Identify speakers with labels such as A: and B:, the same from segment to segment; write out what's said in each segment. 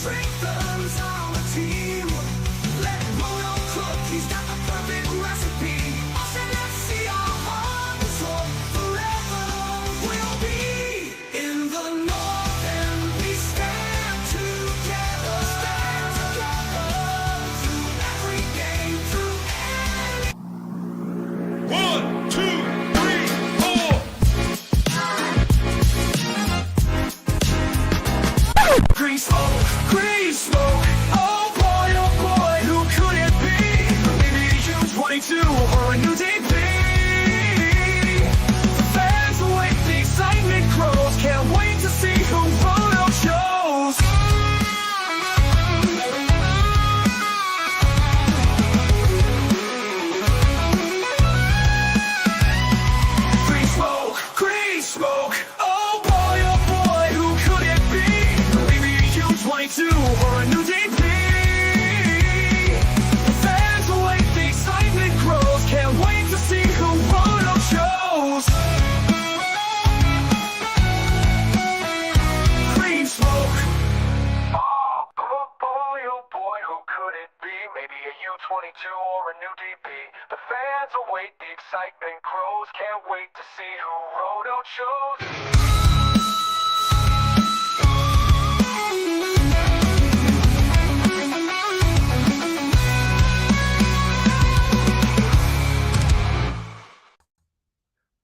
A: Strengthens our team. Let Roto cook, he's got the perfect recipe. Austin FC, our heart and soul, forever will be in the north, and we stand together. Through every game, through any. 1, 2, 3, 4. Green smoke, oh boy, who could it be? Maybe U22 or a new DP. The fans await, the excitement grows, can't wait to see who Roto shows. Green smoke, oh boy, who could it be? Maybe U22 or a new DP. The fans await, the excitement grows, can't wait to see who Roto shows. Green smoke. Oh boy, who could it be? Maybe a U22 or a new DP. The fans await, the excitement grows, can't wait to see who Roto chose.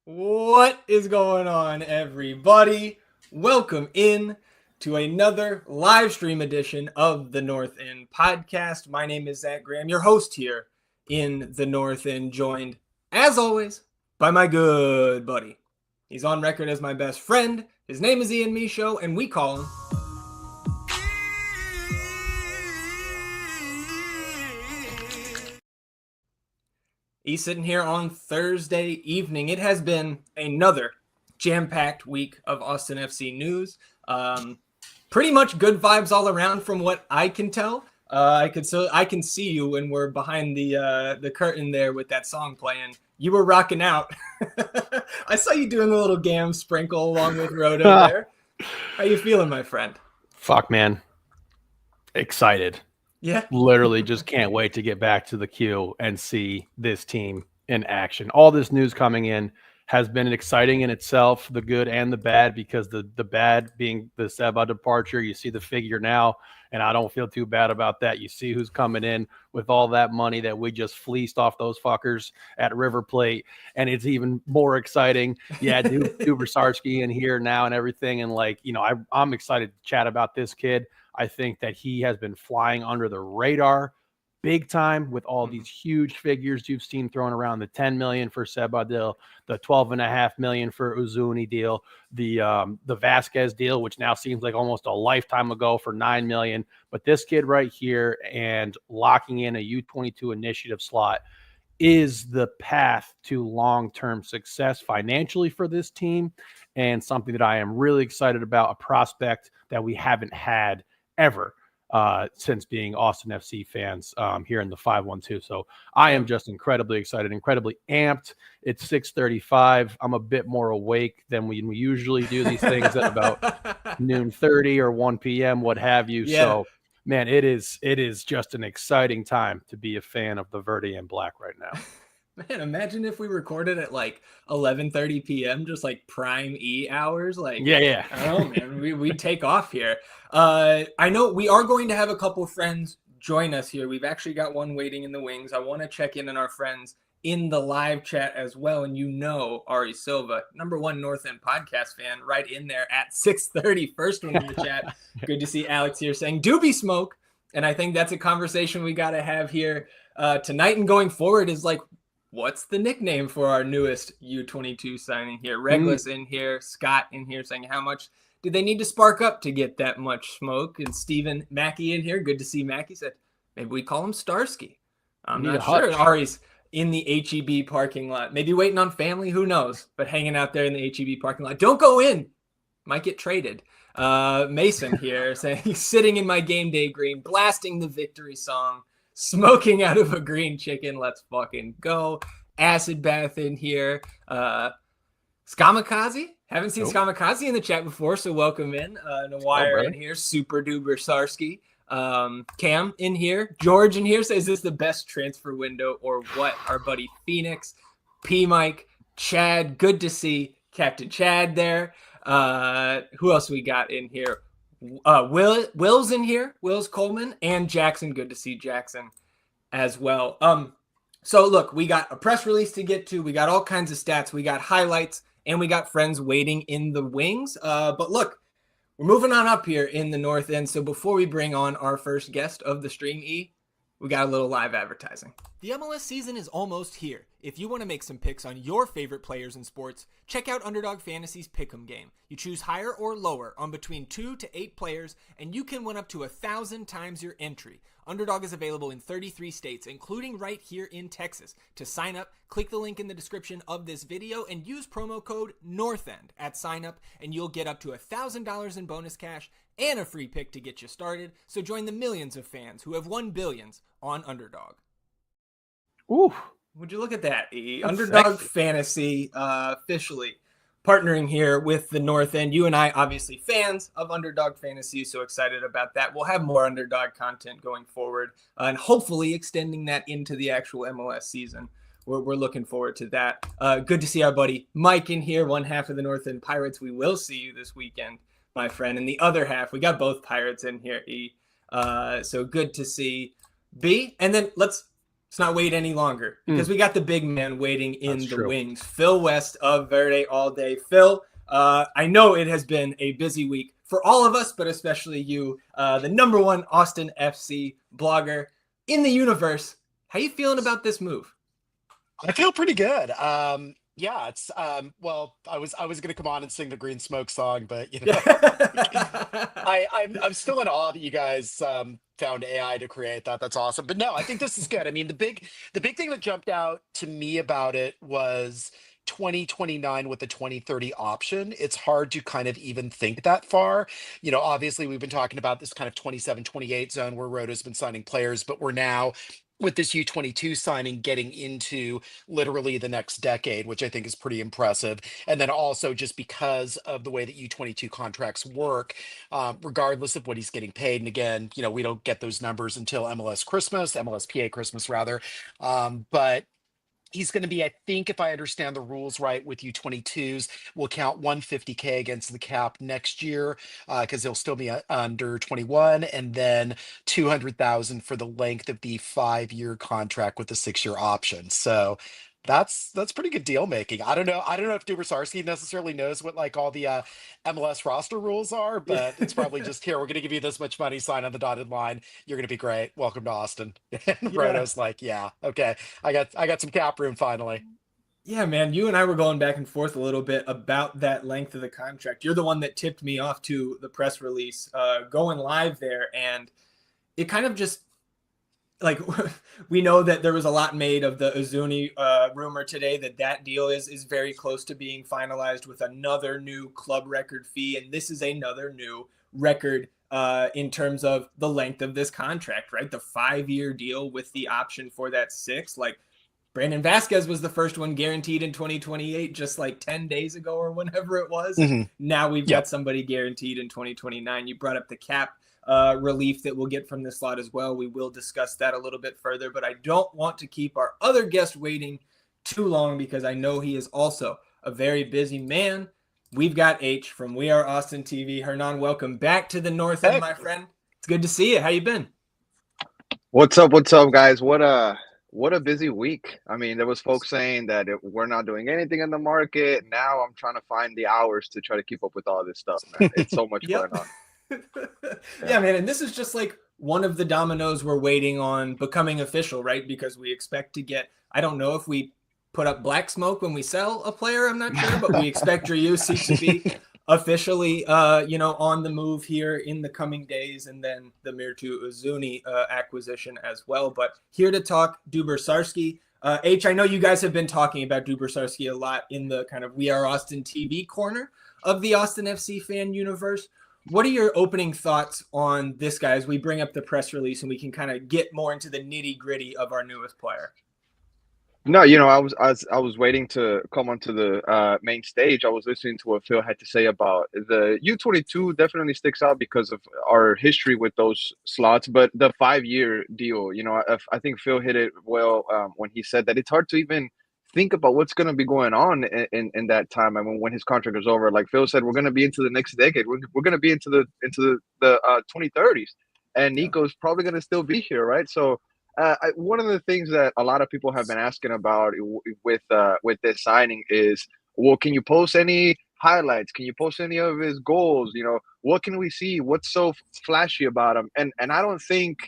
B: What is going on, everybody? Welcome in to another live stream edition of the North End podcast. My name is Zach Graham, your host here in the North End, joined, as always, by my good buddy. He's on record as my best friend. His name is Ian Michaud, and we call him He's sitting here on Thursday evening. It has been another jam-packed week of Austin FC news. Pretty much good vibes all around from what I can tell. I can see you when we're behind the curtain there with that song playing. You were rocking out. I saw you doing a little Gam sprinkle along with Roto there. How you feeling, my friend?
C: Fuck, man. Excited.
B: Yeah.
C: Literally just can't wait to get back to the queue and see this team in action. All this news coming in has been exciting in itself, the good and the bad, because the bad being the Seba departure. You see the figure now, and I don't feel too bad about that. You see who's coming in with all that money that we just fleeced off those fuckers at River Plate, and it's even more exciting. Yeah, Dubersarsky in here now and everything, and I'm excited to chat about this kid. I think that he has been flying under the radar big time with all these huge figures you've seen thrown around, the 10 million for Sebadil, the 12.5 million for Uzuni deal, the Vasquez deal, which now seems like almost a lifetime ago, for 9 million. But this kid right here and locking in a U22 initiative slot is the path to long-term success financially for this team, and something that I am really excited about, a prospect that we haven't had ever since being Austin FC fans here in the 512. So I am just incredibly excited, incredibly amped. It's 6:35. I'm a bit more awake than we usually do these things at about noon 30 or 1 p.m., what have you. Yeah. So, man, it is just an exciting time to be a fan of the Verde and Black right now.
B: Man, imagine if we recorded at 11:30 p.m., just prime E hours.
C: Yeah.
B: I don't know, man. We take off here. I know we are going to have a couple of friends join us here. We've actually got one waiting in the wings. I want to check in on our friends in the live chat as well. And Ari Silva, #1 North End podcast fan, right in there at 6:30, first one in the chat. Good to see Alex here saying Doobie Smoke. And I think that's a conversation we got to have here tonight and going forward is what's the nickname for our newest U22 signing here? Reglis in here, Scott in here saying how much do they need to spark up to get that much smoke? And Stephen Mackey in here, good to see Mackey, said maybe we call him Starsky. I'm not sure. Ari's in the HEB parking lot, maybe waiting on family, who knows, but hanging out there in the HEB parking lot. Don't go in, might get traded. Mason here saying he's sitting in my game day green, blasting the victory song, smoking out of a green chicken. Let's fucking go. Acid bath in here. Skamikaze Haven't seen Kamikaze in the chat before, so welcome in. Nawire in here, Super Dubersarsky. Cam in here, George in here says, is this the best transfer window or what? Our buddy Phoenix, P Mike, Chad, good to see Captain Chad there. Who else we got in here? Will's in here, Will's Coleman, and Jackson. Good to see Jackson as well. So look, we got a press release to get to, we got all kinds of stats, we got highlights, and we got friends waiting in the wings. But look, we're moving on up here in the North End. So before we bring on our first guest of the stream, we got a little live advertising.
D: The MLS season is almost here. If you want to make some picks on your favorite players in sports, check out Underdog Fantasy's Pick'em game. You choose higher or lower on between 2 to 8 players, and you can win up to 1,000 times your entry. Underdog is available in 33 states, including right here in Texas. To sign up, click the link in the description of this video and use promo code NORTHEND at sign up, and you'll get up to $1,000 in bonus cash and a free pick to get you started. So join the millions of fans who have won billions on Underdog.
B: Ooh, would you look at that? Underdog Fantasy officially partnering here with the North End. You and I, obviously fans of Underdog Fantasy, so excited about that. We'll have more Underdog content going forward and hopefully extending that into the actual MLS season. We're looking forward to that. Good to see our buddy Mike in here, one half of the North End Pirates. We will see you this weekend, my friend. And the other half, we got both Pirates in here, so good to see B. And then let's not wait any longer because we got the big man waiting in the wings. Phil West of Verde All Day. Phil, I know it has been a busy week for all of us, but especially you, the #1 Austin FC blogger in the universe. How you feeling about this move?
E: I feel pretty good. Yeah, it's well, I was going to come on and sing the Green Smoke song, but you know, I'm still in awe that you guys found AI to create that. That's awesome. But no, I think this is good. I mean, the big thing that jumped out to me about it was 2029 with the 2030 option. It's hard to kind of even think that far. You know, obviously we've been talking about this kind of 27, 28 zone where Roto's been signing players, but we're now with this U22 signing getting into literally the next decade, which I think is pretty impressive. And then also just because of the way that U22 contracts work, regardless of what he's getting paid. And again, you know, we don't get those numbers until MLSPA Christmas rather. But he's going to be, I think, if I understand the rules right, with U22s, we'll count $150K against the cap next year because he'll still be under 21, and then $200,000 for the length of the 5-year contract with the 6-year option. So that's pretty good deal making. I don't know if Dubersarsky necessarily knows what like all the MLS roster rules are, but it's probably just, here, we're going to give you this much money, sign on the dotted line, you're going to be great, welcome to Austin. And Roto's like, yeah, okay, I got some cap room finally.
B: Yeah, man, you and I were going back and forth a little bit about that length of the contract. You're the one that tipped me off to the press release going live there, and it kind of just, like, we know that there was a lot made of the Uzuni rumor today that deal is very close to being finalized with another new club record fee. And this is another new record in terms of the length of this contract, right? The 5-year deal with the option for that 6. Like, Brandon Vasquez was the first one guaranteed in 2028, just like 10 days ago or whenever it was. Mm-hmm. Now we've got somebody guaranteed in 2029. You brought up the cap relief that we'll get from this slot as well. We will discuss that a little bit further, but I don't want to keep our other guest waiting too long because I know he is also a very busy man. We've got H from We Are Austin TV. Hernan, welcome back to the North End, my friend. It's good to see you. How you been?
F: What's up, guys? What a busy week. I mean, there was folks saying that we're not doing anything in the market. Now I'm trying to find the hours to try to keep up with all this stuff, man. It's so much going on.
B: Yeah, man. And this is just like one of the dominoes we're waiting on becoming official, right? Because we expect to get, I don't know if we put up black smoke when we sell a player, I'm not sure, but we expect Driussi to be officially, on the move here in the coming days, and then the Mirtu Uzuni acquisition as well. But here to talk Dubersarsky. H, I know you guys have been talking about Dubersarsky a lot in the kind of We Are Austin TV corner of the Austin FC fan universe. What are your opening thoughts on this guy as we bring up the press release and we can kind of get more into the nitty gritty of our newest player?
F: No, I was waiting to come onto the main stage. I was listening to what Phil had to say about the U22. Definitely sticks out because of our history with those slots, but the 5-year deal, I think Phil hit it well when he said that it's hard to even think about what's going to be going on in that time. I mean, when his contract is over, like Phil said, we're going to be into the next decade. We're going to be into the 2030s, and
B: Yeah.
F: Nico's probably going to still be here, right? So one of the things that a lot of people have been asking about with this signing is, well, can you post any highlights? Can you post any of his goals? What can we see? What's so flashy about him? And I don't think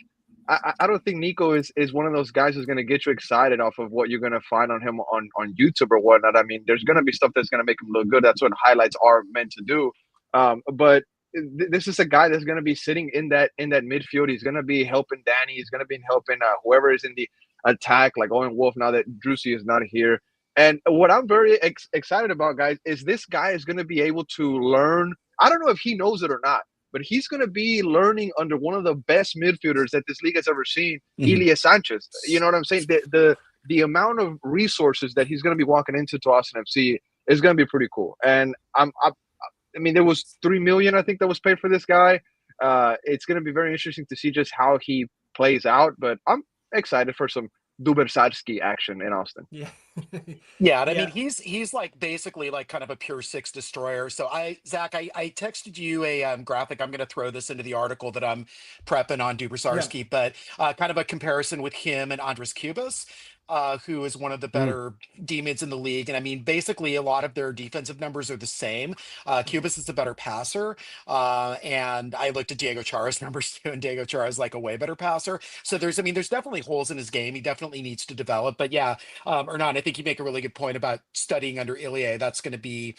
F: Nico is one of those guys who's going to get you excited off of what you're going to find on him on YouTube or whatnot. I mean, there's going to be stuff that's going to make him look good. That's what highlights are meant to do. But this is a guy that's going to be sitting in that midfield. He's going to be helping Danny. He's going to be helping whoever is in the attack, like Owen Wolf. Now that Drusy is not here, and what I'm very excited about, guys, is this guy is going to be able to learn. I don't know if he knows it or not, but he's going to be learning under one of the best midfielders that this league has ever seen, Ilie Sanchez. You know what I'm saying? The amount of resources that he's going to be walking into to Austin FC is going to be pretty cool. And I mean, there was $3 million, I think, that was paid for this guy. It's going to be very interesting to see just how he plays out. But I'm excited for some Dubersarsky action in Austin.
B: Yeah.
E: Yeah, and I
B: Yeah.
E: mean he's like basically like kind of a pure six destroyer. So Zach, I texted you a graphic. I'm going to throw this into the article that I'm prepping on Dubersarsky, but kind of a comparison with him and Andres Cubas, who is one of the better D mids in the league. And I mean, basically, a lot of their defensive numbers are the same. Cubas is a better passer, and I looked at Diego Chara's numbers too, and Diego Chara is like a way better passer. So there's definitely holes in his game. He definitely needs to develop. But yeah, Hernan, I think you make a really good point about studying under Ilie. That's going to be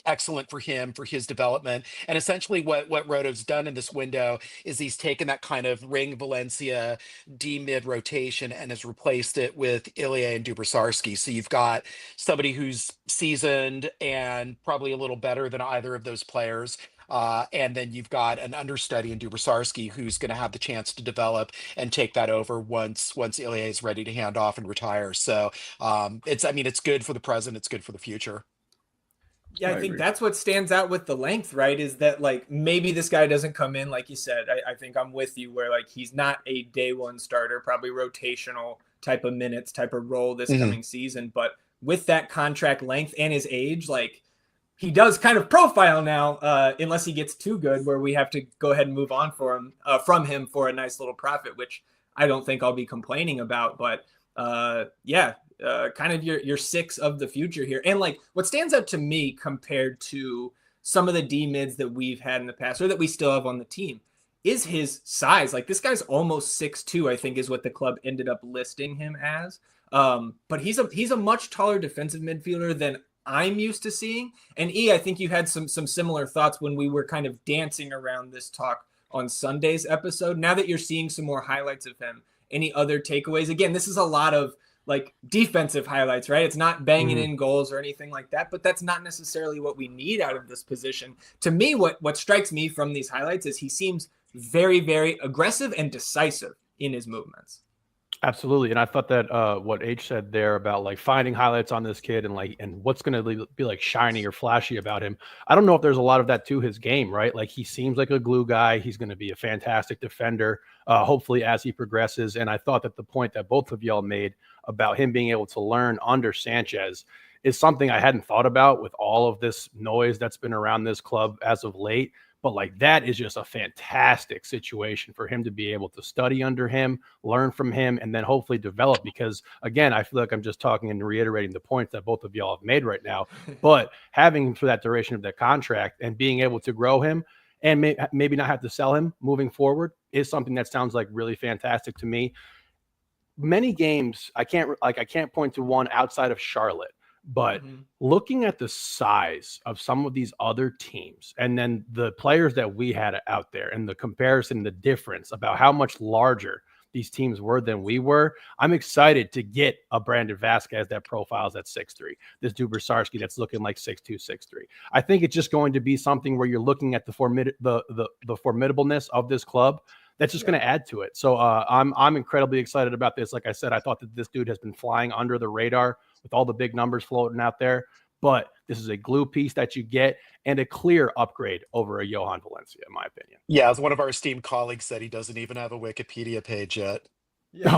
E: excellent for him, for his development. And essentially what Roto's done in this window is he's taken that kind of Ring Valencia D mid rotation and has replaced it with Ilie and Dubersarsky. So you've got somebody who's seasoned and probably a little better than either of those players. And then you've got an understudy in Dubersarsky who's going to have the chance to develop and take that over once Ilie is ready to hand off and retire. So it's good for the present. It's good for the future.
B: Yeah, I think that's what stands out with the length, right? Is that like maybe this guy doesn't come in, like you said. I think I'm with you where like he's not a day one starter, probably rotational type of minutes, type of role this coming season. But with that contract length and his age, like he does kind of profile now, unless he gets too good, where we have to go ahead and move on from him for a nice little profit, which I don't think I'll be complaining about. But kind of your six of the future here. And like what stands out to me compared to some of the D mids that we've had in the past or that we still have on the team is his size. Like this guy's almost 6'2", I think is what the club ended up listing him as. But he's a much taller defensive midfielder than I'm used to seeing. And I think you had some similar thoughts when we were kind of dancing around this talk on Sunday's episode. Now that you're seeing some more highlights of him, any other takeaways? Again, this is a lot of like defensive highlights, right? It's not banging in goals or anything like that, but that's not necessarily what we need out of this position. To me, what strikes me from these highlights is he seems very, very aggressive and decisive in his movements.
C: Absolutely. And I thought that what H said there about like finding highlights on this kid and what's going to be like shiny or flashy about him. I don't know if there's a lot of that to his game, right? Like he seems like a glue guy. He's going to be a fantastic defender, hopefully as he progresses. And I thought that the point that both of y'all made about him being able to learn under Sanchez is something I hadn't thought about with all of this noise that's been around this club as of late. But like that is just a fantastic situation for him to be able to study under him, learn from him, and then hopefully develop. Because again, I feel like I'm just talking and reiterating the points that both of y'all have made right now. But having him for that duration of that contract and being able to grow him and maybe not have to sell him moving forward is something that sounds like really fantastic to me. Many games, I can't point to one outside of Charlotte. But looking at the size of some of these other teams and then the players that we had out there and the comparison, the difference about how much larger these teams were than we were, I'm excited to get a Brandon Vasquez that profiles at 6'3", this Dubersarsky that's looking like 6'2", 6'3". I think it's just going to be something where you're looking at the formidableness of this club that's just going to add to it. So I'm incredibly excited about this. Like I said, I thought that this dude has been flying under the radar with all the big numbers floating out there. But this is a glue piece that you get and a clear upgrade over a Johan Valencia, in my opinion.
E: Yeah, as one of our esteemed colleagues said, he doesn't even have a Wikipedia page yet.
B: Yeah.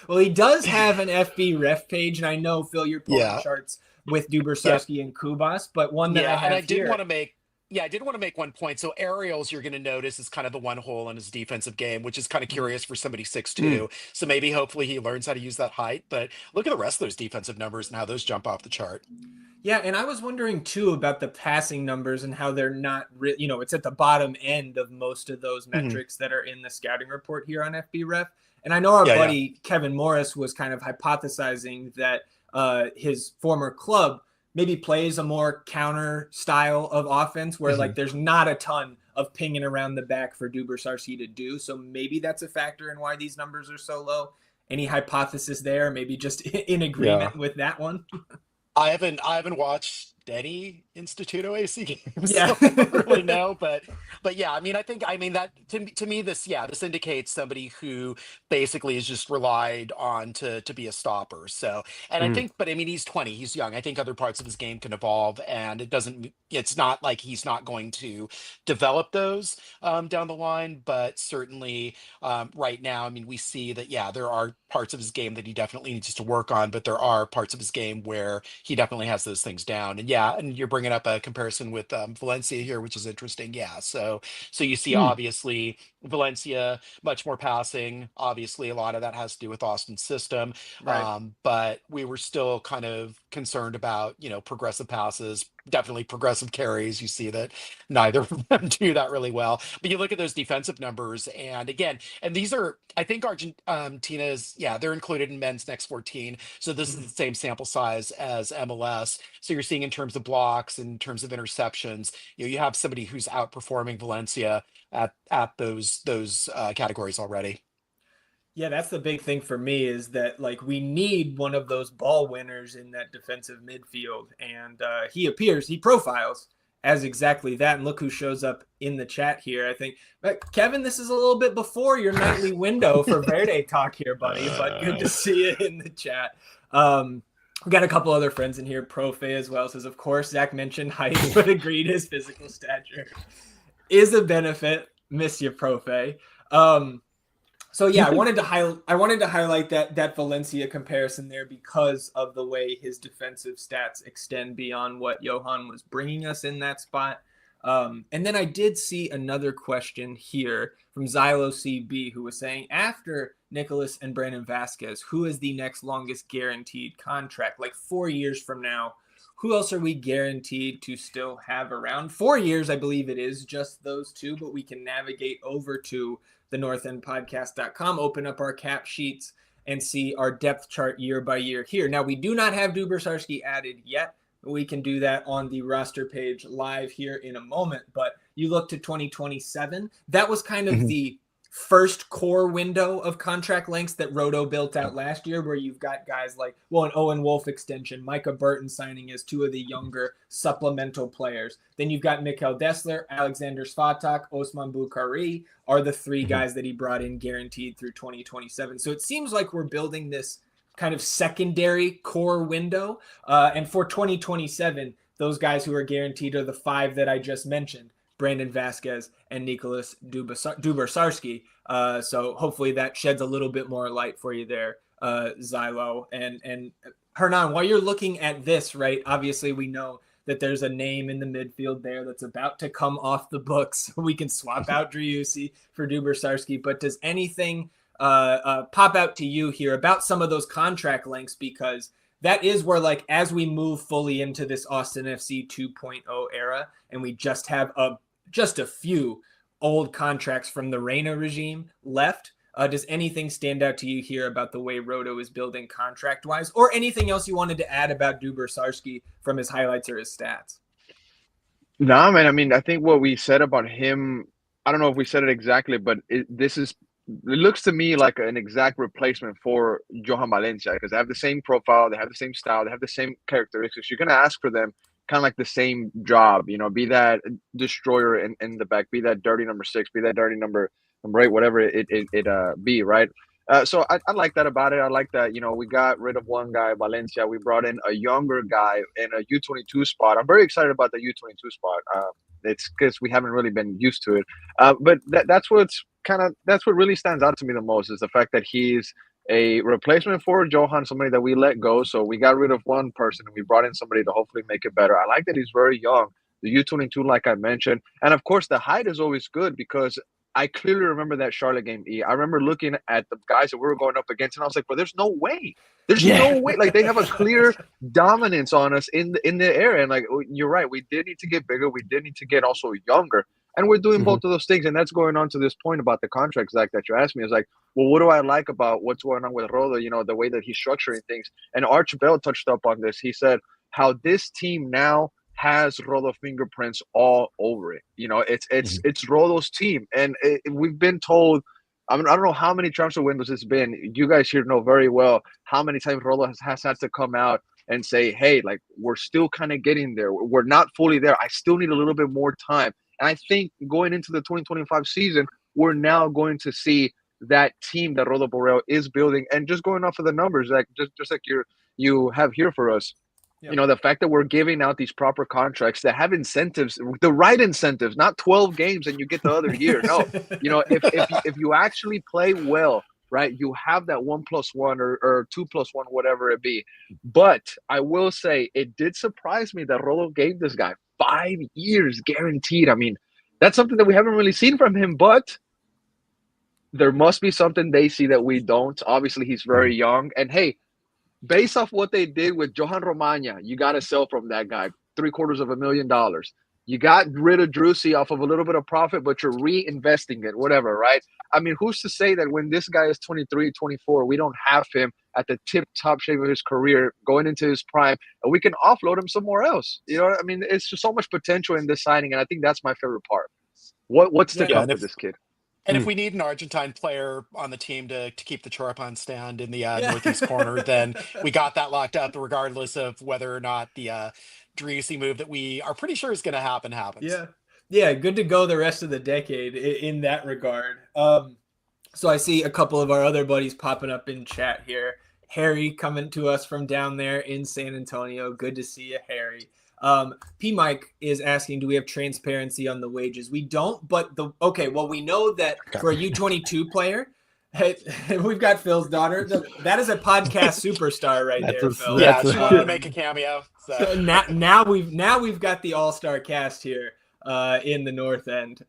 B: Well, he does have an FB ref page, and I know, Phil, you're pulling charts with Dubersarsky and Kubas, but one that I have
E: and I did
B: here.
E: want to make I did want to make one point. So Ariels, you're going to notice, is kind of the one hole in his defensive game, which is kind of curious for somebody 6'2". So maybe hopefully he learns how to use that height. But look at the rest of those defensive numbers and how those jump off the chart.
B: Yeah, and I was wondering too about the passing numbers and how they're not, it's at the bottom end of most of those metrics that are in the scouting report here on FB Ref. And I know our buddy Kevin Morris was kind of hypothesizing that his former club maybe plays a more counter style of offense where like there's not a ton of pinging around the back for Dubersarsky to do. So maybe that's a factor in why these numbers are so low. Any hypothesis there? Maybe just in agreement with that one?
E: I haven't watched any Instituto AC games,
B: Yeah.
E: so I don't really know, but yeah, I mean that to me this indicates somebody who basically is just relied on to be a stopper. So, and I think, but I mean, he's 20, he's young. I think other parts of his game can evolve, and it's not like he's not going to develop those down the line, but certainly right now, I mean, we see that, there are parts of his game that he definitely needs to work on, but there are parts of his game where he definitely has those things down. And and you're bringing up a comparison with Valencia here, which is interesting. So you see, obviously, Valencia much more passing. Obviously, a lot of that has to do with Austin's system.
B: Right.
E: But we were still kind of concerned about, progressive passes, definitely progressive carries. You see that neither of them do that really well. But you look at those defensive numbers, and again, and these are, I think Argentina's, they're included in men's next 14. So this is the same sample size as MLS. So you're seeing in terms of blocks, in terms of interceptions, you have somebody who's outperforming Valencia at those categories already.
B: Yeah, that's the big thing for me is that like we need one of those ball winners in that defensive midfield, and he profiles as exactly that. And look who shows up in the chat here. I think, Kevin, this is a little bit before your nightly window for Verde talk here, buddy, but good to see you in the chat. We got a couple other friends in here. Profe as well says, of course, Zach mentioned height, but agreed his physical stature is a benefit. Miss you, Profe. So yeah, I wanted to highlight that Valencia comparison there because of the way his defensive stats extend beyond what Johan was bringing us in that spot. And then I did see another question here from Xylo CB, who was saying, after Nicolás and Brandon Vazquez, who is the next longest guaranteed contract? Like 4 years from now, who else are we guaranteed to still have around? 4 years, I believe it is just those two, but we can navigate over to the northendpodcast.com, open up our cap sheets, and see our depth chart year by year here. Now, we do not have Dubersarsky added yet. We can do that on the roster page live here in a moment, but you look to 2027. That was kind of the first core window of contract lengths that Roto built out last year, where you've got guys like, an Owen Wolf extension, Micah Burton signing as two of the younger supplemental players. Then you've got Mikkel Dessler, Alexander Svatak, Osman Bukhari are the three guys that he brought in guaranteed through 2027. So it seems like we're building this kind of secondary core window. And for 2027, those guys who are guaranteed are the five that I just mentioned: Brandon Vazquez and Nicolás Dubersarsky. So hopefully that sheds a little bit more light for you there, Xylo. And Hernan, while you're looking at this, right, obviously we know that there's a name in the midfield there that's about to come off the books. We can swap out Driussi for Dubersarsky, but does anything pop out to you here about some of those contract lengths? Because that is where, like, as we move fully into this Austin FC 2.0 era, and we just have just a few old contracts from the Reina regime left, does anything stand out to you here about the way Roto is building contract-wise, or anything else you wanted to add about Dubersarsky from his highlights or his stats?
F: No, man. I mean, I think what we said about him, I don't know if we said it exactly, but it looks to me like an exact replacement for Johan Valencia, because they have the same profile, they have the same style, they have the same characteristics. You're going to ask for them kind of like the same job, be that destroyer in the back, be that dirty number 6, be that dirty number 8, whatever it be, right? So I like that about it. I like that, we got rid of one guy, Valencia. We brought in a younger guy in a U22 spot. I'm very excited about the U22 spot. It's because we haven't really been used to it. But that's what really stands out to me the most, is the fact that he's a replacement for Johan, somebody that we let go. So we got rid of one person and we brought in somebody to hopefully make it better. I like that he's very young. The U22, like I mentioned. And of course, the height is always good, because I clearly remember that Charlotte game, E. I remember looking at the guys that we were going up against, and I was like, "But there's no way. There's no way. Like, they have a clear dominance on us in the area." And like, you're right, we did need to get bigger. We did need to get also younger, and we're doing both of those things. And that's going on to this point about the contract, Zach, that you asked me. Is like, well, what do I like about what's going on with Rodo? The way that he's structuring things. And Arch Bell touched up on this. He said how this team now has Rodo fingerprints all over it. It's Rodo's team, and we've been told. I don't know how many transfer windows it's been. You guys here know very well how many times Rodo has had to come out and say, "Hey, like, we're still kind of getting there. We're not fully there. I still need a little bit more time." And I think going into the 2025 season, we're now going to see that team that Rodo Borrell is building. And just going off of the numbers, like just like you have here for us. Yep. The fact that we're giving out these proper contracts that have incentives, the right incentives, not 12 games and you get the other year. No, if you actually play well, right, you have that 1+1 or 2+1, whatever it be. But I will say, it did surprise me that Rodo gave this guy 5 years guaranteed. I mean, that's something that we haven't really seen from him, but there must be something they see that we don't. Obviously, he's very young. And hey, based off what they did with Johan Romagna, you got to sell from that guy $750,000. You got rid of Drusy off of a little bit of profit, but you're reinvesting it, whatever, right? I mean, who's to say that when this guy is 23, 24, we don't have him at the top shape of his career going into his prime, and we can offload him somewhere else? You know what I mean? It's just so much potential in this signing, and I think that's my favorite part. What's the up with this kid?
E: And if we need an Argentine player on the team to keep the Choripán stand in the northeast corner, then we got that locked up, regardless of whether or not the Driussi move that we are pretty sure is going to happen happens.
B: Yeah, good to go the rest of the decade in that regard. So I see a couple of our other buddies popping up in chat here. Harry coming to us from down there in San Antonio. Good to see you, Harry. P Mike is asking, do we have transparency on the wages? We don't, but we know that for a U22 player, we've got Phil's daughter. That is a podcast superstar right there, Phil.
E: Yeah, she wanted to make a cameo.
B: So now we've got the all-star cast here in the North End.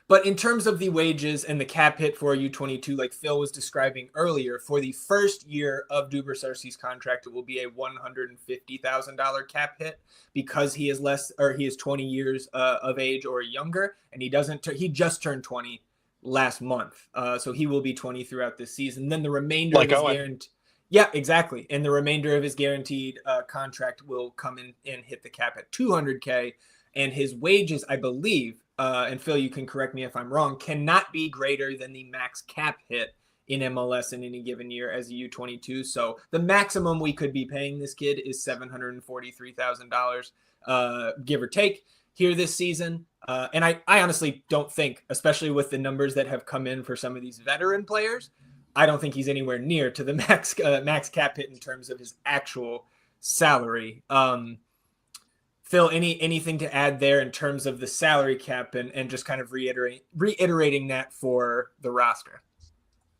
B: But in terms of the wages and the cap hit for U22, like Phil was describing earlier, for the first year of Dubersarsky's contract, it will be a $150,000 cap hit because he is he is 20 years of age or younger, and he just turned 20 last month, so he will be 20 throughout this season. Then the remainder of his guaranteed, yeah, exactly, and the remainder of his guaranteed contract will come in and hit the cap at $200K, and his wages, I believe. And Phil, you can correct me if I'm wrong, cannot be greater than the max cap hit in MLS in any given year as a U22. So the maximum we could be paying this kid is $743,000, give or take, here this season. And I honestly don't think, especially with the numbers that have come in for some of these veteran players, I don't think he's anywhere near to the max cap hit in terms of his actual salary. Phil, anything to add there in terms of the salary cap and just kind of reiterating that for the roster?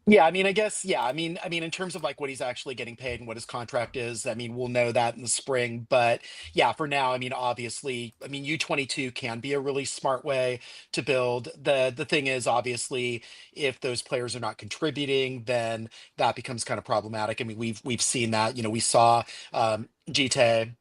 E: Yeah, I mean, I guess, yeah, I mean, in terms of like what he's actually getting paid and what his contract is, I mean, we'll know that in the spring. But yeah, for now, I mean, obviously, I mean, U22 can be a really smart way to build. The thing is, obviously, if those players are not contributing, then that becomes kind of problematic. I mean, we've seen that. We saw Gite,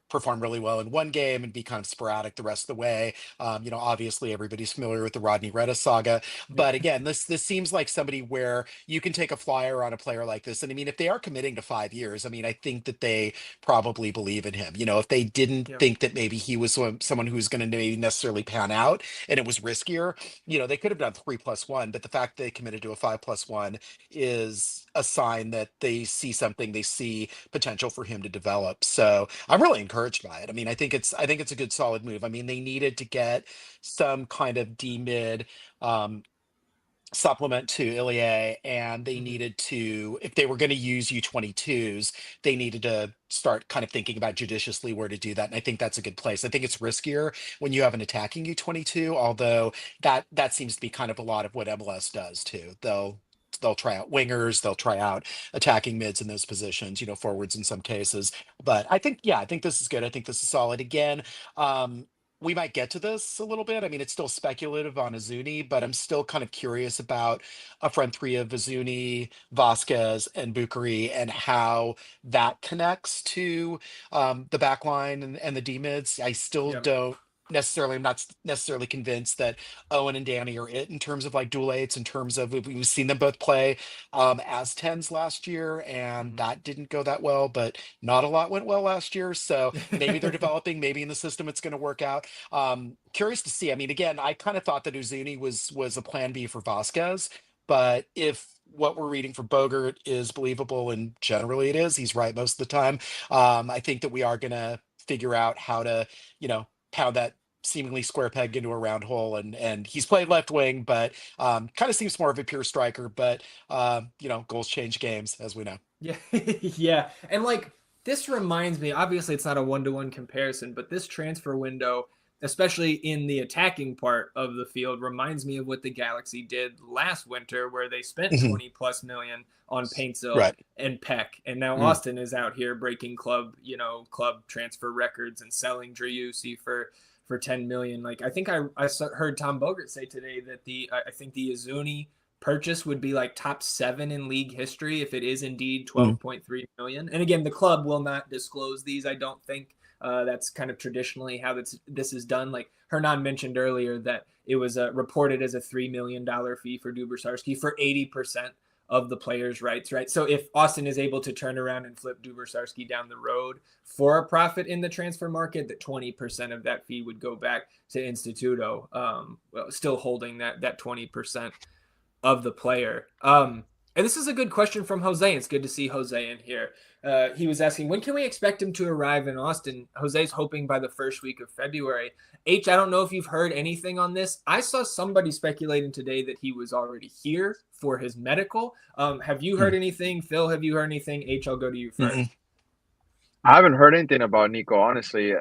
E: perform really well in one game and be kind of sporadic the rest of the way. Obviously everybody's familiar with the Rodney Redda saga, but again, this seems like somebody where you can take a flyer on a player like this. And I mean, if they are committing to 5 years, I mean, I think that they probably believe in him. If they didn't think that maybe he was someone who's going to maybe necessarily pan out and it was riskier, they could have done 3+1, but the fact they committed to a 5+1 is a sign that they see something, they see potential for him to develop. up. So I'm really encouraged by it. I mean, I think it's a good solid move. I mean, they needed to get some kind of D mid supplement to Ilie, and they
B: Mhm.
E: needed to, if they were going to use U22s, they needed to start kind of thinking about judiciously where to do that. And I think that's a good place. I think it's riskier when you have an attacking U22, although that seems to be kind of a lot of what MLS does too. They'll try out wingers, they'll try out attacking mids in those positions, forwards in some cases. But I think this is good. I think this is solid. Again, we might get to this a little bit. I mean, it's still speculative on Azuni, but I'm still kind of curious about a front three of Azuni, Vasquez, and Bukari, and how that connects to the back line and the D mids. I still
B: Yep.
E: don't necessarily, I'm not necessarily convinced that Owen and Danny are it in terms of like dual eights, in terms of we've seen them both play as tens last year, and
B: Mhm.
E: that didn't go that well, but not a lot went well last year. So maybe they're developing, maybe in the system it's going to work out. Curious to see. I mean, again, I kind of thought that Uzuni was a plan B for Vasquez, but if what we're reading for Bogert is believable, and generally it is, he's right most of the time. I think that we are going to figure out how to, pound that seemingly square peg into a round hole. And he's played left wing, but kind of seems more of a pure striker. But goals change games, as we know.
B: Yeah, yeah, and like this reminds me. Obviously, it's not a one-to-one comparison, but this transfer window, especially in the attacking part of the field, reminds me of what the Galaxy did last winter, where they spent
E: Mhm.
B: 20 plus million on Paintsill
E: Right.
B: and Peck, and now
C: Mm.
B: Austin is out here breaking club transfer records and selling Driussi for 10 million. Like I think heard Tom Bogert say today that I think the Izuni purchase would be like top 7 in league history if it is indeed
E: Mhm.
B: 12.3 million. And again, the club will not disclose these, I don't think. That's kind of traditionally how this is done. Like Hernan mentioned earlier that it was reported as a $3 million fee for Dubersarsky for 80% of the players' rights, right? So if Austin is able to turn around and flip Dubersarsky down the road for a profit in the transfer market, that 20% of that fee would go back to Instituto, still holding that 20% of the player. And this is a good question from Jose. It's good to see Jose in here. He was asking, when can we expect him to arrive in Austin? Jose's hoping by the first week of February. H, I don't know if you've heard anything on this. I saw somebody speculating today that he was already here for his medical. Have you heard anything? Phil, have you heard anything? H, I'll go to you first.
E: Mm-mm.
F: I haven't heard anything about Nico, honestly.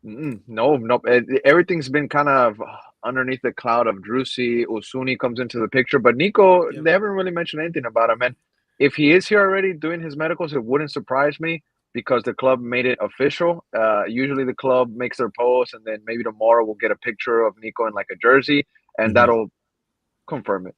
F: No. Everything's been kind of underneath the cloud of Drusi. Usuni comes into the picture, but Nico,
B: Yep.
F: they haven't really mentioned anything about him. And if he is here already doing his medicals, it wouldn't surprise me because the club made it official. Usually the club makes their post, and then maybe tomorrow we'll get a picture of Nico in like a jersey, and
E: Mhm.
F: that'll confirm it.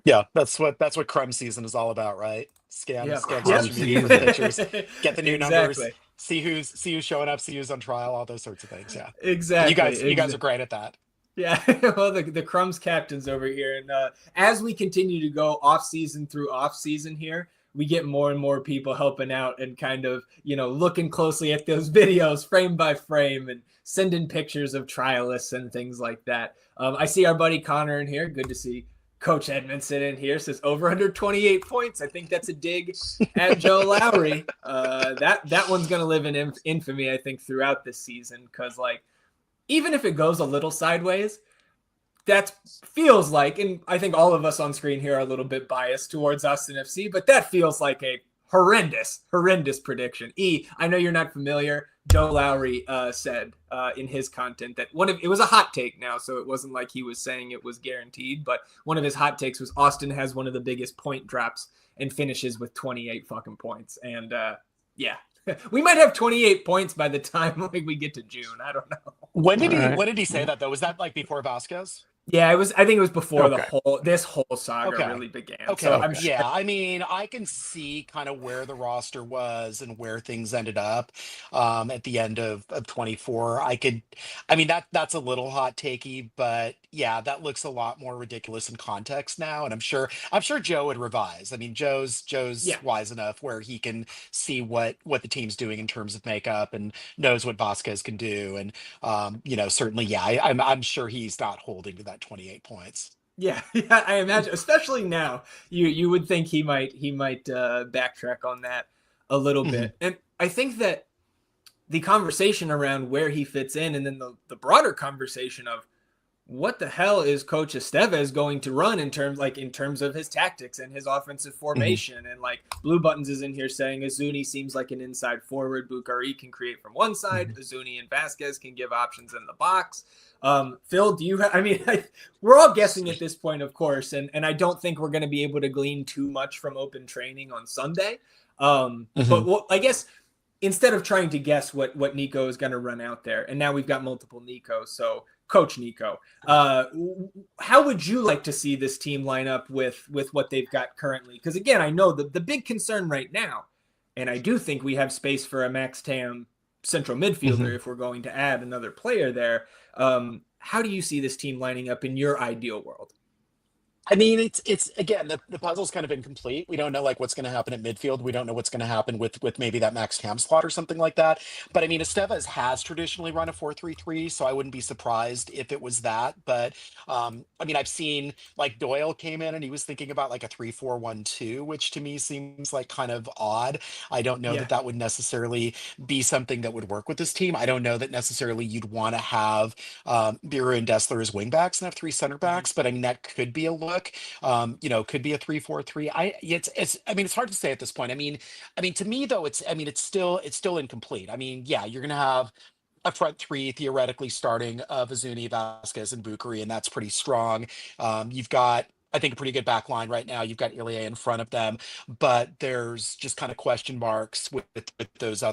E: Yeah, that's what crumb season is all about, right? Scan
B: Yep.
E: scan
C: Crumb
E: social media for
C: season.
E: pictures, get the new numbers,
B: Exactly.
E: see who's showing up, see who's on trial, all those sorts of things. Yeah, and
B: Exactly.
E: you guys are great at that.
B: Yeah, well, the Crumbs captains over here, and as we continue to go off season through off season here, we get more and more people helping out and kind of looking closely at those videos frame by frame and sending pictures of trialists and things like that. I see our buddy Connor in here. Good to see Coach Edmondson in here. Says over under 28 points. I think that's a dig at Joe Lowry. That one's gonna live in infamy, I think, throughout this season because even if it goes a little sideways, that feels like, and I think all of us on screen here are a little bit biased towards Austin FC, but that feels like a horrendous prediction. I know you're not familiar. Joe Lowry said in his content that it was a hot take now, so it wasn't like he was saying it was guaranteed, but one of his hot takes was Austin has one of the biggest point drops and finishes with 28 fucking points. And yeah, we might have 28 points by the time we get to June. I don't know.
E: When did
C: All
E: he
C: right.
E: when did he say that though? Was that like before Vasquez?
B: Yeah, it was. I think it was before
C: Okay.
B: this whole saga
E: Okay.
B: really began.
E: Okay.
B: So I'm sure.
E: Yeah. I mean, I can see kind of where the roster was and where things ended up at the end of 24. I mean, that's a little hot takey, but yeah, that looks a lot more ridiculous in context now. And I'm sure Joe would revise. I mean, Joe's
B: Yeah.
E: wise enough where he can see what the team's doing in terms of makeup and knows what Vasquez can do. And certainly, yeah, I'm sure he's not holding to that 28 points.
B: Yeah, I imagine, especially now, you would think he might backtrack on that a little bit. And I think that the conversation around where he fits in, and then the broader conversation of what the hell is Coach Estevez going to run in terms of his tactics and his offensive formation. And like Blue Buttons is in here saying Azuni seems like an inside forward. Bukari can create from one side. Azuni and Vasquez can give options in the box. Phil, do you we're all guessing at this point, of course, and I don't think we're going to be able to glean too much from open training on Sunday. But I guess instead of trying to guess what Nico is going to run out there, and now we've got multiple Nicos, so Coach Nico, how would you like to see this team line up with what they've got currently? Because again, I know the big concern right now, and I do think we have space for a Max Tam central midfielder if we're going to add another player there. How do you see this team lining up in your ideal world?
E: I mean, it's again, the puzzle's kind of incomplete. We don't know like what's going to happen at midfield. We don't know what's going to happen with maybe that Max Tam slot or something like that. But I mean, Estevez has traditionally run a 4-3-3, so I wouldn't be surprised if it was that. But I mean, I've seen like Doyle came in and he was thinking about like a 3-4-1-2, which to me seems like kind of odd. I don't know that would necessarily be something that would work with this team. I don't know that necessarily you'd want to have Bira and Dessler as wingbacks and have three center backs, but I mean, that could be a look. Could be a 3-4-3. It's hard to say at this point. I mean, to me though, it's still incomplete. I mean, yeah, you're gonna have a front three theoretically starting of Azuni, Vasquez, and Bukari, and that's pretty strong. You've got, I think, a pretty good back line right now. You've got Ilie in front of them, but there's just kind of question marks with those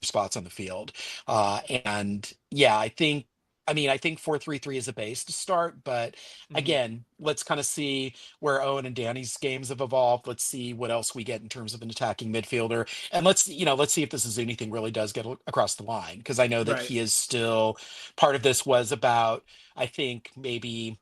E: spots on the field. And yeah, I think 4-3-3 is a base to start, but again, let's kind of see where Owen and Danny's games have evolved. Let's see what else we get in terms of an attacking midfielder, and let's see if this Azuni thing really does get across the line, because I know that he is still part of this was about, I think, maybe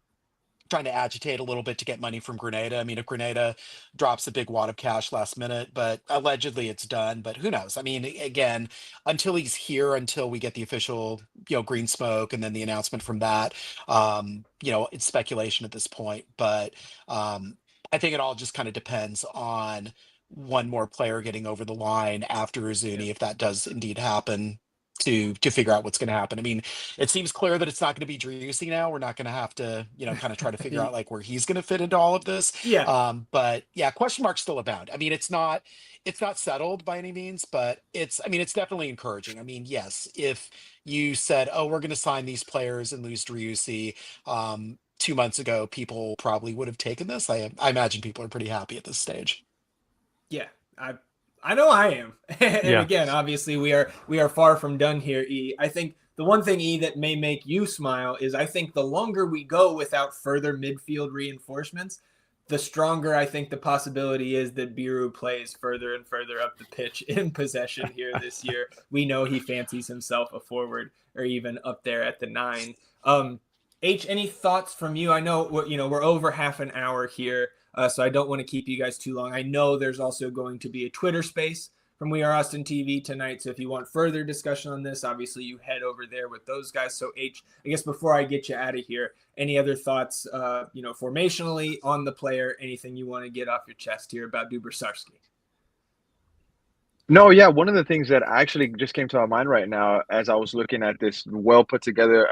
E: trying to agitate a little bit to get money from Grenada. I mean, if Grenada drops a big wad of cash last minute, but allegedly it's done, but who knows? I mean, again, until he's here, until we get the official, green smoke and then the announcement from that, it's speculation at this point. But I think it all just kind of depends on one more player getting over the line after Azuni, if that does indeed happen, to figure out what's going to happen. I mean, it seems clear that it's not going to be Driussi now. We're not going to have to, kind of try to figure out like where he's going to fit into all of this. But yeah, question marks still abound. I mean, it's not settled by any means, but it's definitely encouraging. I mean, yes, if you said, oh, we're going to sign these players and lose Driussi 2 months ago, people probably would have taken this. I imagine people are pretty happy at this stage.
B: Yeah, I know I am. And again, obviously we are far from done here, E. I think the one thing, E, that may make you smile is I think the longer we go without further midfield reinforcements, the stronger I think the possibility is that Biru plays further and further up the pitch in possession here this year. We know he fancies himself a forward or even up there at the 9. H, any thoughts from you? I know we're over half an hour here. So I don't want to keep you guys too long. I know there's also going to be a Twitter space from We Are Austin TV tonight. So if you want further discussion on this, obviously you head over there with those guys. So H, I guess before I get you out of here, any other thoughts, formationally on the player, anything you want to get off your chest here about Dubersarsky?
F: No, yeah. One of the things that actually just came to my mind right now as I was looking at this well put together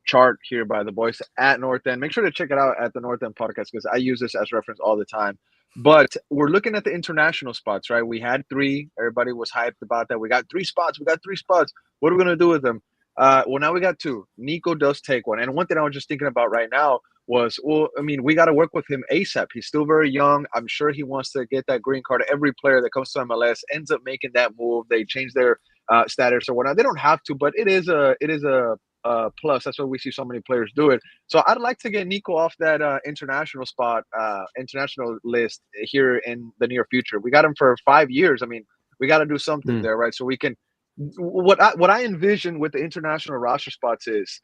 F: chart here by the boys at North End. Make sure to check it out at the North End podcast because I use this as reference all the time. But we're looking at the international spots, right? We had 3. Everybody was hyped about that. We got 3 spots. What are we going to do with them? Well, now we got 2. Nico does take one. And one thing I was just thinking about right now was, we got to work with him ASAP. He's still very young. I'm sure he wants to get that green card. Every player that comes to MLS ends up making that move. They change their status or whatnot. They don't have to, but it is a plus. That's why we see so many players do it. So I'd like to get Nico off that international list here in the near future. We got him for 5 years. I mean, we got to do something there, right? So we can. What I envision with the international roster spots is,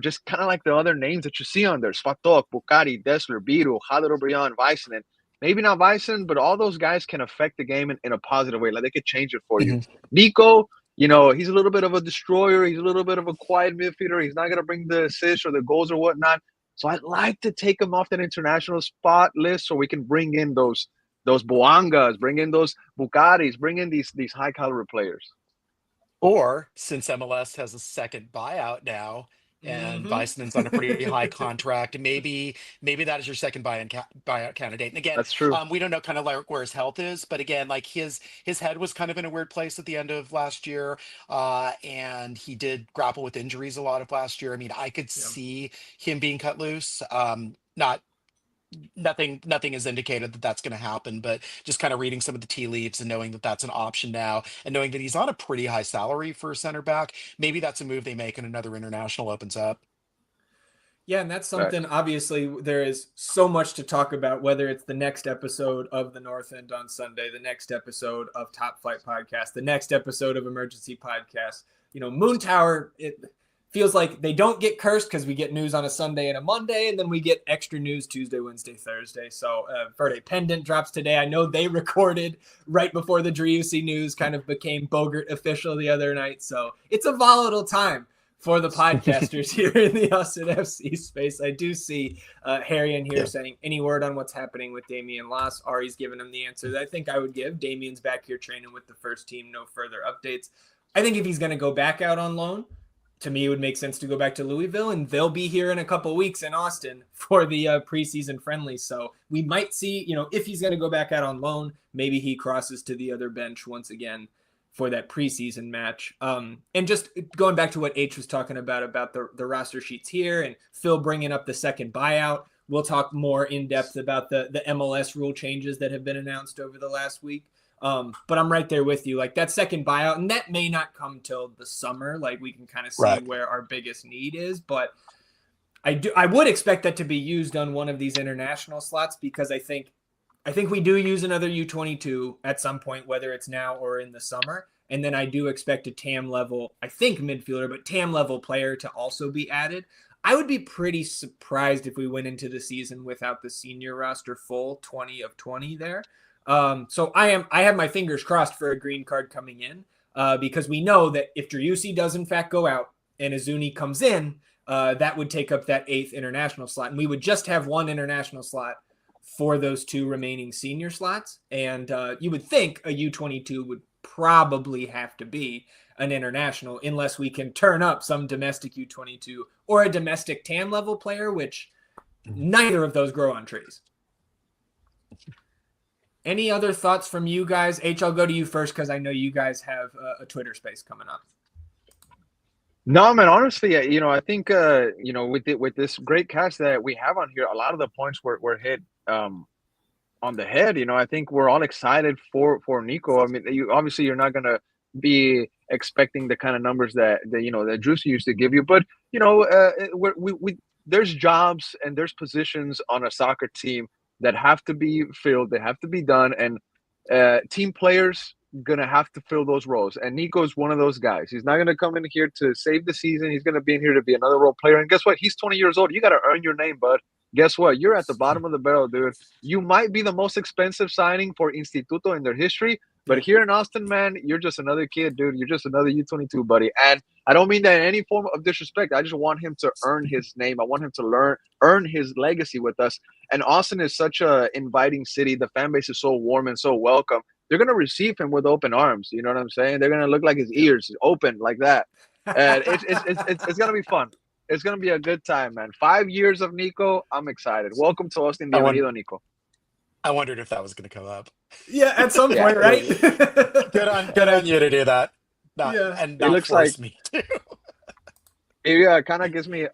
F: just kind of like the other names that you see on there: Svatok, Bukari, Dessler, Biru, Jader Brian, Weissenen. Maybe not Weissenen, but all those guys can affect the game in a positive way. Like they could change it for you. Nico. He's a little bit of a destroyer. He's a little bit of a quiet midfielder. He's not going to bring the assists or the goals or whatnot. So I'd like to take him off that international spot list so we can bring in those those Boangas, bring in those Bucaris, bring in these high caliber players.
E: Or since MLS has a second buyout now, and
B: Mhm.
E: Weissman's on a pretty high contract, maybe that is your second buyout candidate. And again,
F: That's true.
E: we don't know kind of like where his health is, but again, like his head was kind of in a weird place at the end of last year, and he did grapple with injuries a lot of last year. I mean, I could
B: Yeah.
E: see him being cut loose. Not nothing has indicated that that's going to happen, but just kind of reading some of the tea leaves and knowing that that's an option now, and knowing that he's on a pretty high salary for a center back, maybe that's a move they make and another international opens up.
B: Yeah, and that's
F: Right.
B: something, obviously, there is so much to talk about, whether it's the next episode of The North End on Sunday, the next episode of Top Flight Podcast, the next episode of Emergency Podcast. Moon Tower, it feels like they don't get cursed because we get news on a Sunday and a Monday, and then we get extra news Tuesday, Wednesday, Thursday. So Verde Pendant drops today. I know they recorded right before the Driussi news kind of became Bogart official the other night. So it's a volatile time for the podcasters here in the Austin FC space. I do see Harry in here saying, any word on what's happening with Damian Loss? Ari's given him the answer that I think I would give. Damian's back here training with the first team. No further updates. I think if he's going to go back out on loan, to me, it would make sense to go back to Louisville, and they'll be here in a couple weeks in Austin for the preseason friendly. So we might see, if he's going to go back out on loan, maybe he crosses to the other bench once again for that preseason match. And just going back to what H was talking about the roster sheets here and Phil bringing up the second buyout. We'll talk more in depth about the MLS rule changes that have been announced over the last week. But I'm right there with you. Like that second buyout, and that may not come till the summer. Like we can kind of see where our biggest need is, but I would expect that to be used on one of these international slots, because I think we do use another U22 at some point, whether it's now or in the summer. And then I do expect a TAM level, I think midfielder, but TAM level player to also be added. I would be pretty surprised if we went into the season without the senior roster full 20 of 20 there. So I have my fingers crossed for a green card coming in, because we know that if Driussi does in fact go out and Azuni comes in, that would take up that 8th international slot, and we would just have one international slot for those 2 remaining senior slots. And you would think a U22 would probably have to be an international, unless we can turn up some domestic U22 or a domestic TAM level player, which neither of those grow on trees. Any other thoughts from you guys? H, I'll go to you first because I know you guys have a Twitter space coming up.
F: No, man, honestly, I think, with this great cast that we have on here, a lot of the points were hit on the head. I think we're all excited for Nico. I mean, you're not going to be expecting the kind of numbers that Drewsy used to give you, but, there's jobs and there's positions on a soccer team that have to be filled, they have to be done, and team players gonna have to fill those roles. And Nico's one of those guys. He's not gonna come in here to save the season. He's gonna be in here to be another role player. And guess what? He's 20 years old. You gotta earn your name, bud. Guess what? You're at the bottom of the barrel, dude. You might be the most expensive signing for Instituto in their history, but here in Austin, man, you're just another kid, dude. You're just another U22, buddy. And I don't mean that in any form of disrespect. I just want him to earn his name. I want him to earn his legacy with us. And Austin is such a inviting city. The fan base is so warm and so welcome. They're going to receive him with open arms. You know what I'm saying? They're going to look like his ears open like that. And it's going to be fun. It's going to be a good time, man. 5 years of Nico. I'm excited. Welcome to Austin. Bienvenido, Nico.
E: I wondered if that was going to come up.
B: Yeah, at some point, right?
E: Good on you to do that. And not
F: it looks
E: force
F: like
E: me to.
F: It kind of gives me ACC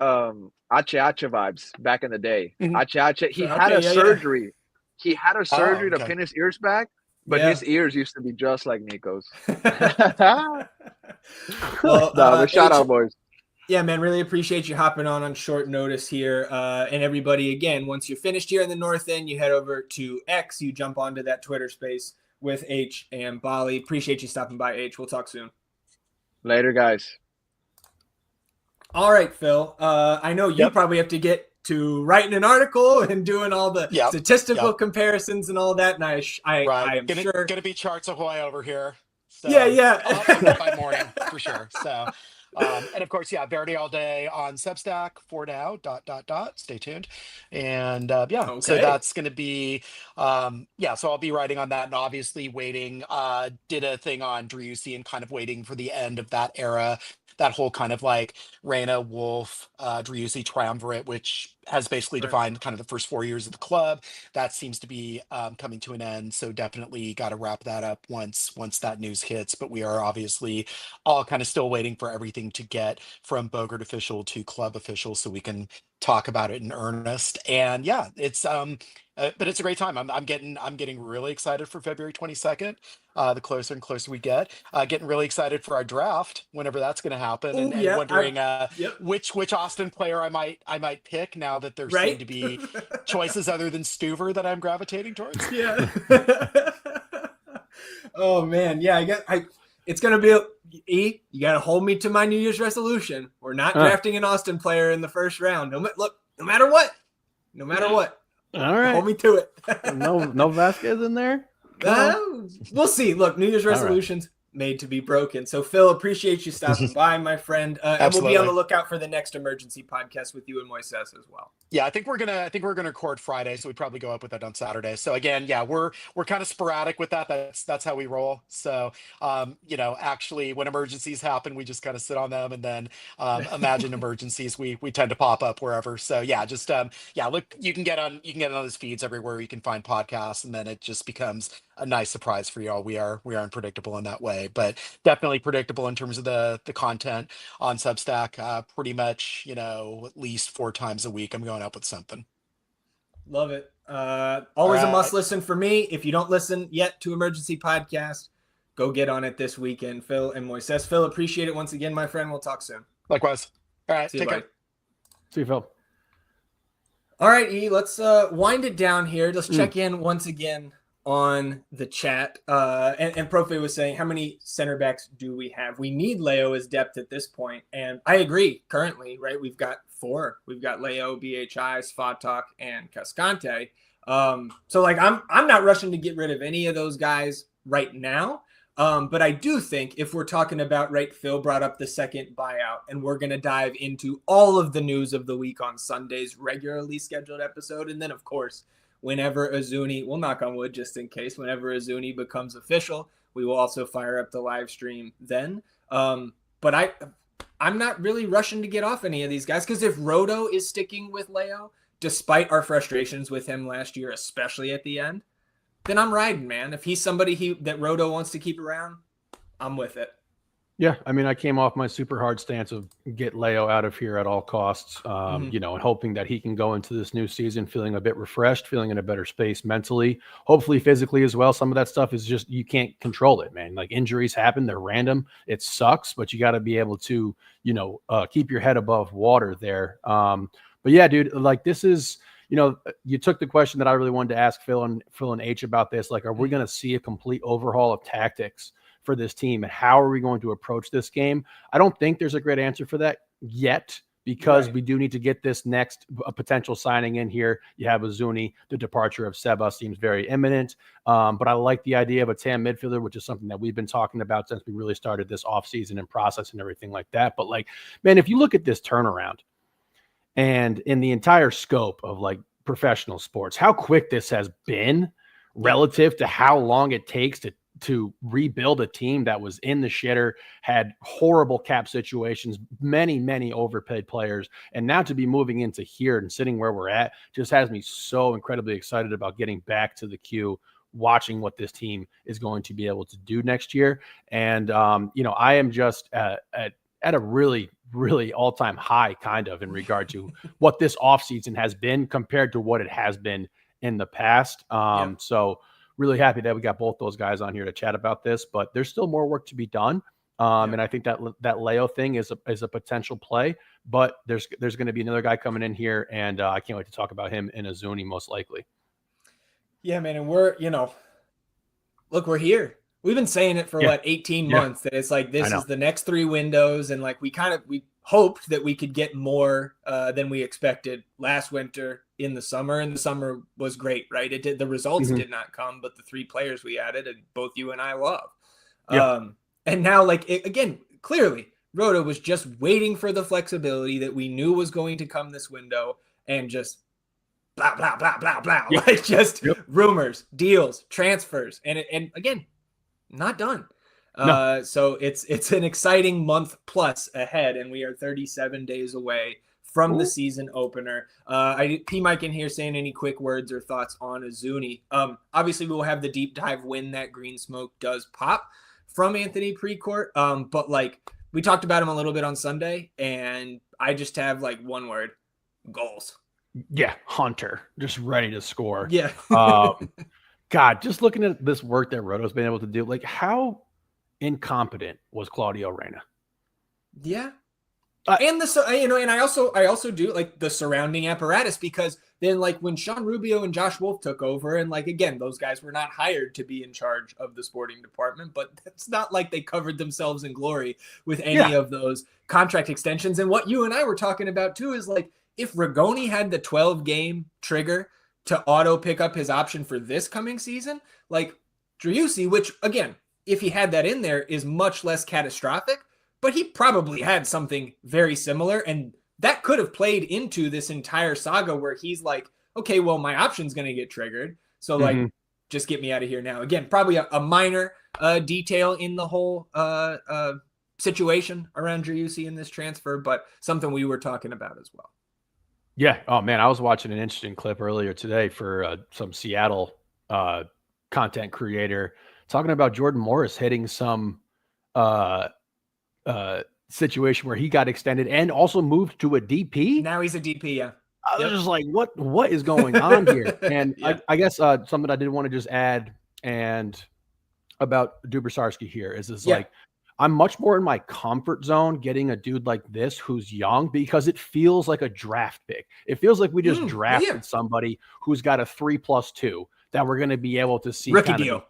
F: vibes back in the day. ACC, he had a surgery. He had a surgery to pin his ears back, but his ears used to be just like Nico's.
B: Well,
F: shout out, boys.
B: Yeah, man, really appreciate you hopping on short notice here. And everybody, again, once you're finished here in the North End, you head over to X. You jump onto that Twitter space with H and Bali. Appreciate you stopping by, H. We'll talk soon.
F: Later, guys.
B: All right, Phil. I know you probably have to get to writing an article and doing all the statistical comparisons and all that. And I am sure
E: going to be Charts Ahoy over here. So
B: yeah.
E: I'll have to by morning for sure. So And of course, yeah, Verdi all day on Substack for now, ... Stay tuned. And so
B: Okay.
E: that's going to be, so I'll be writing on that and obviously waiting, did a thing on Driussi and kind of waiting for the end of that era, that whole kind of like Reyna, Wolf, Driussi triumvirate, which has basically
B: Right.
E: defined kind of the first 4 years of the club. That seems to be coming to an end. So definitely got to wrap that up once that news hits. But we are obviously all kind of still waiting for everything to get from Bogart official to club official so we can talk about it in earnest. And yeah, it's but it's a great time. I'm getting really excited for February 22nd. The closer and closer we get, getting really excited for our draft whenever that's going to happen,
B: Oh
E: and
B: yeah.
E: wondering
B: Yep.
E: which Austin player I might pick now that there seem
B: Right.
E: to be choices other than Stuver that I'm gravitating towards.
B: Yeah. Oh man, yeah. It's gonna be E. You got to hold me to my New Year's resolution. We're not drafting an Austin player in the first round. No matter what.
C: All right.
B: Hold me to it.
C: no Vasquez in there.
B: We'll see. Look, New Year's resolutions made to be broken. So Phil, appreciate you stopping by, my friend. And we'll be on the lookout for the next emergency podcast with you and Moises as well.
E: Yeah, I think we're gonna record Friday, so we'd probably go up with that on Saturday. So again, yeah, we're kind of sporadic with that. That's how we roll. So actually when emergencies happen, we just kind of sit on them, and then imagine emergencies, we tend to pop up wherever. So yeah, just look, you can get on those feeds everywhere you can find podcasts, and then it just becomes a nice surprise for y'all. We are unpredictable in that way, but definitely predictable in terms of the content on Substack. Pretty much, at least 4 times a week I'm going up with something.
B: Love it. Always a must listen for me. If you don't listen yet to Emergency Podcast, go get on it this weekend. Phil and Moises. Phil, appreciate it once again, my friend. We'll talk soon.
E: Likewise. All right.
B: See
E: Take
B: you,
E: care.
C: See you, Phil.
B: All right, E, let's wind it down here. Let's check in once again on the chat. And Profe was saying, how many center backs do we have? We need Leo as depth at this point. And I agree currently, right? We've got 4. We've got Leo, BHI, Svatok, and Cascante. So like I'm not rushing to get rid of any of those guys right now. But I do think if we're talking about, right, Phil brought up the second buyout, and we're going to dive into all of the news of the week on Sunday's regularly scheduled episode. And then, of course, whenever Azuni, we'll knock on wood just in case, whenever Azuni becomes official, we will also fire up the live stream then. But I'm not really rushing to get off any of these guys, because if Roto is sticking with Leo, despite our frustrations with him last year, especially at the end, then I'm riding, man. If he's somebody that Roto wants to keep around, I'm with it.
C: Yeah, I mean, I came off my super hard stance of get Leo out of here at all costs, and hoping that he can go into this new season feeling a bit refreshed, feeling in a better space mentally, hopefully physically as well. Some of that stuff is just, you can't control it, man. Like, injuries happen, they're random. It sucks, but you got to be able to, keep your head above water there. But yeah, dude, like, this is, you took the question that I really wanted to ask Phil and H about this. Like, are we going to see a complete overhaul of tactics for this team, and how are we going to approach this game? I don't think there's a great answer for that yet, because we do need to get this next potential signing in here. You have Azuni. The departure of Seba seems very imminent, but I like the idea of a TAM midfielder, which is something that we've been talking about since we really started this offseason and process and everything like that. But like, man, if you look at this turnaround and in the entire scope of like professional sports, how quick this has been relative to how long it takes to rebuild a team that was in the shitter, had horrible cap situations, many overpaid players, and now to be moving into here and sitting where we're at just has me so incredibly excited about getting back to the queue, watching what this team is going to be able to do next year. And I am just at a really all-time high, kind of, in regard to what this offseason has been compared to what it has been in the past. So really happy that we got both those guys on here to chat about this, but there's still more work to be done. And I think that Leo thing is a potential play, but there's going to be another guy coming in here, and I can't wait to talk about him in Azuni most likely. Yeah, man. And we're,
B: look, we're here. We've been saying it for 18 months, that it's like, this is the next 3 windows. And like, we hoped that we could get more than we expected last winter in the summer, and the summer was great, right? It did. The results did not come, but the 3 players we added, and both you and I love. And now, like, again, clearly Rhoda was just waiting for the flexibility that we knew was going to come this window, and just blah, blah, blah, blah, blah.
C: Yep.
B: Like just
C: Yep.
B: rumors, deals, transfers. And again, not done.
C: No.
B: So it's an exciting month plus ahead, and we are 37 days away from the season opener. P Mike in here saying any quick words or thoughts on Azuni. Obviously we will have the deep dive when that green smoke does pop from Anthony Precourt. But like we talked about him a little bit on Sunday, and I just have like one word: goals.
C: Yeah, Hunter, just ready to score.
B: Yeah.
C: God, just looking at this work that Roto's been able to do, like how incompetent was Claudio Reyna?
B: Yeah. And and I also do like the surrounding apparatus, because then like when Sean Rubio and Josh Wolf took over, and like, again, those guys were not hired to be in charge of the sporting department, but it's not like they covered themselves in glory with any of those contract extensions. And what you and I were talking about too is like, if Rigoni had the 12-game trigger to auto pick up his option for this coming season, like Driussi, which again, if he had that in there, is much less catastrophic, but he probably had something very similar. And that could have played into this entire saga where he's like, okay, well, my option's going to get triggered. So like, just get me out of here now. Again, probably a minor detail in the whole situation around Driussi in this transfer, but something we were talking about as well.
C: Yeah. Oh man, I was watching an interesting clip earlier today for some Seattle content creator talking about Jordan Morris hitting some situation where he got extended and also moved to a DP.
B: Now he's a DP. Yeah.
C: I was just like, what is going on here? And I guess something I did want to just add and about Dubersarsky here is like, I'm much more in my comfort zone getting a dude like this who's young, because it feels like a draft pick. It feels like we just drafted somebody who's got a 3+2 that we're going to be able to see.
B: Rookie deal.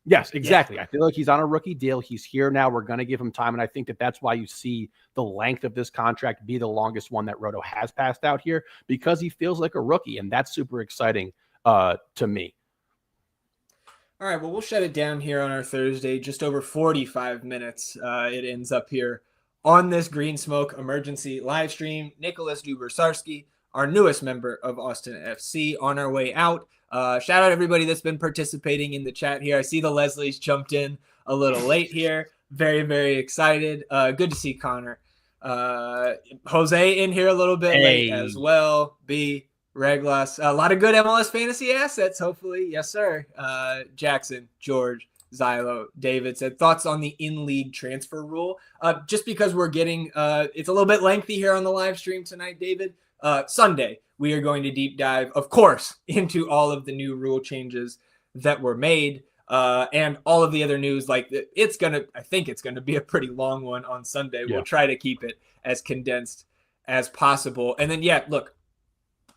C: Yes, exactly. I feel like he's on a rookie deal. He's here now. We're going to give him time. And I think that that's why you see the length of this contract be the longest one that Roto has passed out here, because he feels like a rookie. And that's super exciting to me.
B: All right, well, we'll shut it down here on our Thursday, just over 45 minutes. It ends up here on this Green Smoke emergency live stream. Nicolás Dubersarsky, our newest member of Austin FC, on our way out. Shout out everybody that's been participating in the chat here. I see the Leslies jumped in a little late here. Very, very excited. Good to see Connor. Jose in here a little bit late as well. B. Reglas, a lot of good MLS fantasy assets, hopefully. Yes, sir. Jackson, George, Xylo, David said, thoughts on the in-league transfer rule? Just because we're getting, it's a little bit lengthy here on the live stream tonight, David. Sunday, we are going to deep dive, of course, into all of the new rule changes that were made and all of the other news. Like, I think it's going to be a pretty long one on Sunday. We'll try to keep it as condensed as possible. And then, look,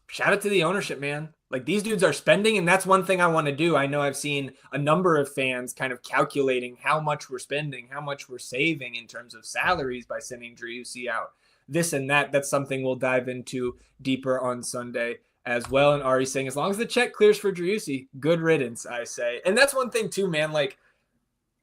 B: shout out to the ownership, man. Like, these dudes are spending, and that's one thing I want to do. I know I've seen a number of fans kind of calculating how much we're spending, how much we're saving in terms of salaries by sending Driussi out. This and that. That's something we'll dive into deeper on Sunday as well. And Ari's saying, as long as the check clears for Driussi, good riddance, I say. And that's one thing too, man. Like,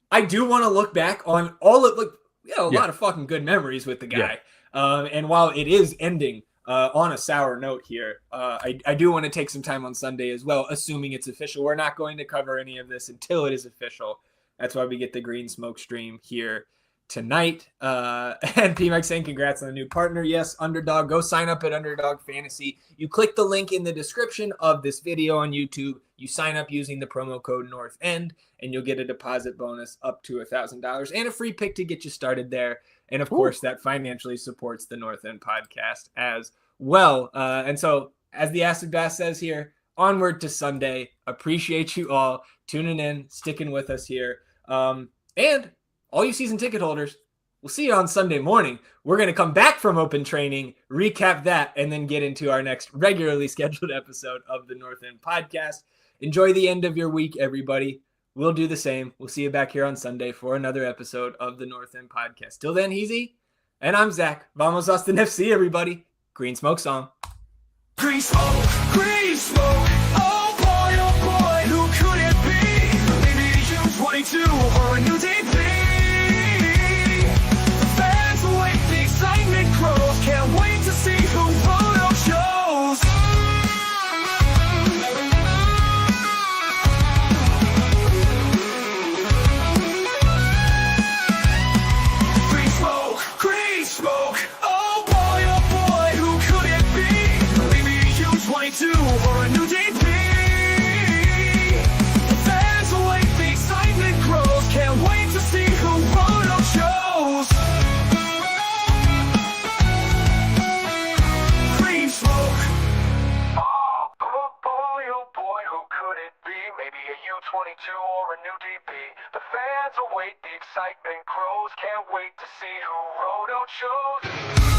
B: I do want to look back on all of, like, a lot of fucking good memories with the guy. And while it is ending on a sour note here, I do want to take some time on Sunday as well, assuming it's official. We're not going to cover any of this until it is official. That's why we get the Green Smoke stream here tonight. And P-Mike saying congrats on the new partner. Yes, Underdog. Go sign up at Underdog Fantasy. You click the link in the description of this video on YouTube. You sign up using the promo code NORTHEND, and you'll get a deposit bonus up to $1,000 and a free pick to get you started there. And of course, that financially supports the North End podcast as well. And so, as the Acid Bass says here, onward to Sunday. Appreciate you all tuning in, sticking with us here. And all you season ticket holders, we'll see you on Sunday morning. We're going to come back from open training, recap that, and then get into our next regularly scheduled episode of the North End podcast. Enjoy the end of your week, everybody. We'll do the same. We'll see you back here on Sunday for another episode of the North End podcast. Till then, Heezy, and I'm Zach. Vamos Austin FC, everybody. Green Smoke song.
A: Green smoke, oh boy, who could it be? Maybe you 22 or a new DP. Fans away U22 or a new DP. Fans await, the excitement grows. Can't wait to see who Roto chose. Green smoke. Oh boy, who could it be? Maybe a U22 or a new DP. The fans await, the excitement grows. Can't wait to see who Roto chose.